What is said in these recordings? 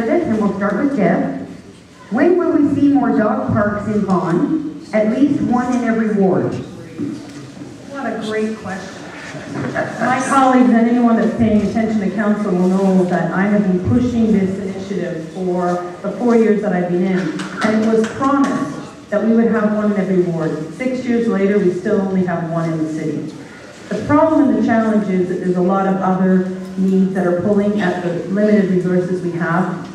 candidates, and we'll start with Deb. When will we see more dog parks in Vaughan? At least one in every ward. What a great question. My colleagues and anyone that's paying attention to council will know that I have been pushing this initiative for the 4 years that I've been in. And it was promised that we would have one in every ward. 6 years later, we still only have one in the city. The problem and the challenge is that there's a lot of other needs that are pulling at the limited resources we have.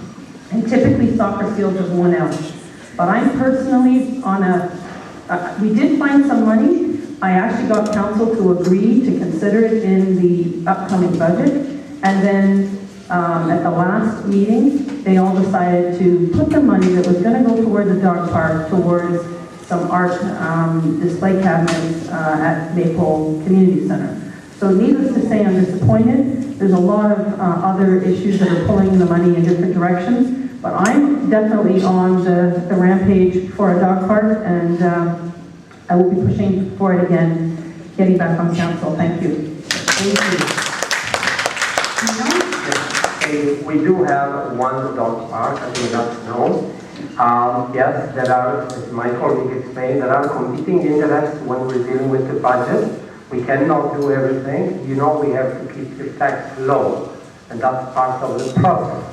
And typically soccer fields are one out. But I'm personally on we did find some money. I actually got council to agree to consider it in the upcoming budget. And then at the last meeting, they all decided to put the money that was going to go toward the dog park towards some art display cabinets at Maple Community Center. So needless to say, I'm disappointed. There's a lot of other issues that are pulling the money in different directions. But I'm definitely on the rampage for a dog park, and I will be pushing for it again, getting back on council. Thank you. Thank you. We do have one dog park, I think that's known. Yes, there are, as my colleague explained, there are competing interests when we're dealing with the budget. We cannot do everything. You know, we have to keep the tax low, and that's part of the process.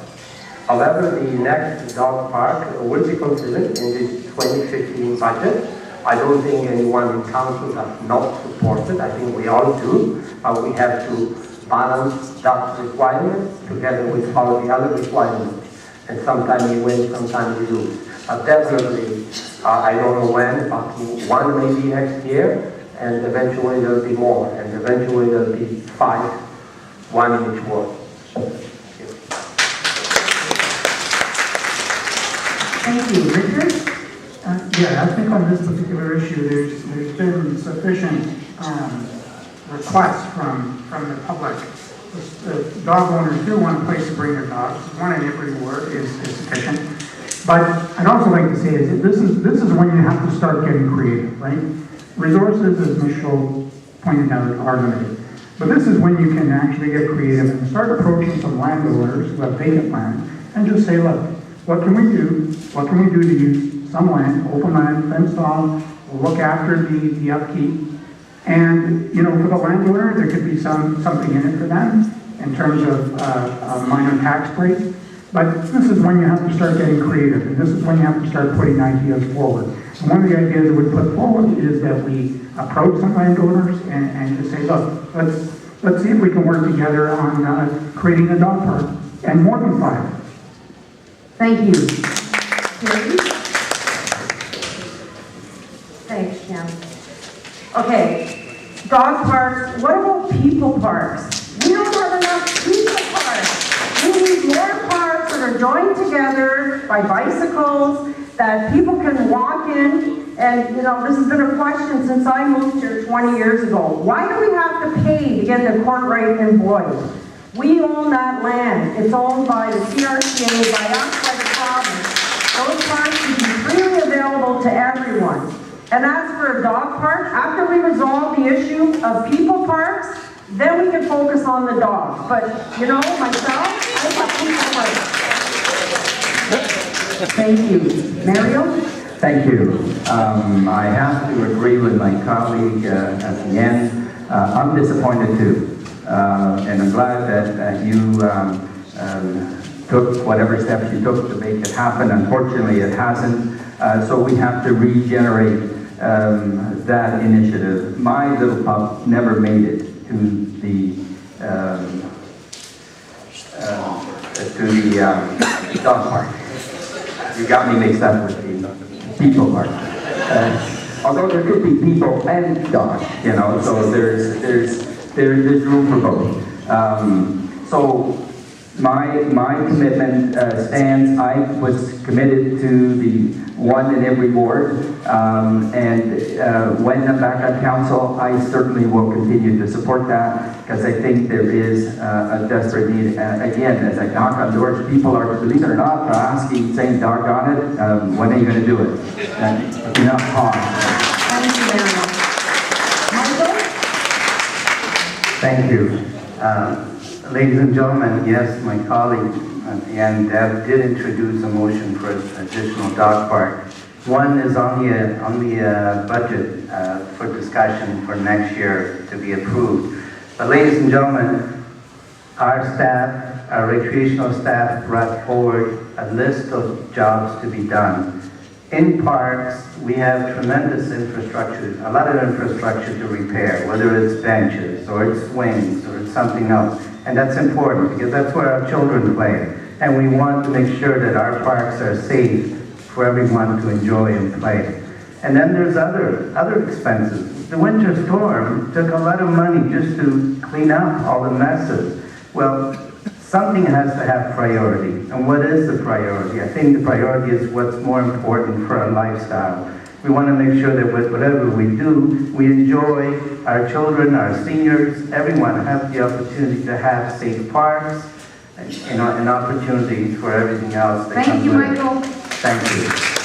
However, the next dog park will be considered in this 2015 budget. I don't think anyone in council does not support it. I think we all do. We have to balance that requirement together with all the other requirements. And sometimes we win, sometimes we lose. But definitely, I don't know when, but one maybe next year, and eventually there'll be more, and eventually there'll be 5, one in each ward. Thank you. Richard? Yeah, I think on this particular issue, there's been sufficient requests from the public. The dog owners do want a place to bring their dogs. One in every ward is sufficient. But I'd also like to say is that this is when you have to start getting creative, right? Resources, as Michelle pointed out, are limited. But this is when you can actually get creative and start approaching some landowners who have vacant land and just say, look, what can we do? What can we do to use some land, open land, fenced off, we'll look after the upkeep. And, you know, for the landowner, there could be something in it for them in terms of a minor tax break. But this is when you have to start getting creative, and this is when you have to start putting ideas forward. And one of the ideas that we put forward is that we approach some landowners and just say, look, let's see if we can work together on creating a dog park, and more than 5. Thank you. Carrie? Thanks, Kim. Okay, dog parks. What about people parks? We don't have enough people parks. We need more parks that are joined together by bicycles that people can walk in. And, you know, this has been a question since I moved here 20 years ago. Why do we have to pay to get the court right in Boyd? We own that land. It's owned by the CRCA, by us, by the province. Those parks should be freely available to everyone. And as for a dog park, after we resolve the issue of people parks, then we can focus on the dogs. But, you know, myself, I want people parks. Thank you. Mario? Thank you. I have to agree with my colleague at the end. I'm disappointed too. And I'm glad that you took whatever steps you took to make it happen. Unfortunately, it hasn't. So we have to regenerate that initiative. My little pup never made it to the dog park. You got me mixed up with the people park. Although there could be people and dogs, you know, so there's room for both. So my commitment stands. I was committed to the one in every ward, and when I'm back on council, I certainly will continue to support that, because I think there is a desperate need. Again, as I knock on doors, people are, believe it or not, asking, saying, doggone it, when are you going to do it? Enough harm. Thank you, Mario. Michael? Thank you. Ladies and gentlemen, yes, my colleague and Deb did introduce a motion for additional dog park. One is on the budget for discussion for next year to be approved. But ladies and gentlemen, our staff, our recreational staff brought forward a list of jobs to be done. In parks, we have tremendous infrastructure, a lot of infrastructure to repair, whether it's benches, or it's swings, or it's something else. And that's important, because that's where our children play. And we want to make sure that our parks are safe for everyone to enjoy and play. And then there's other expenses. The winter storm took a lot of money just to clean up all the messes. Well, something has to have priority. And what is the priority? I think the priority is what's more important for our lifestyle. We want to make sure that with whatever we do, we enjoy our children, our seniors, everyone have the opportunity to have safe parks, and opportunities for everything else that Thank comes you, with it. Michael. Thank you.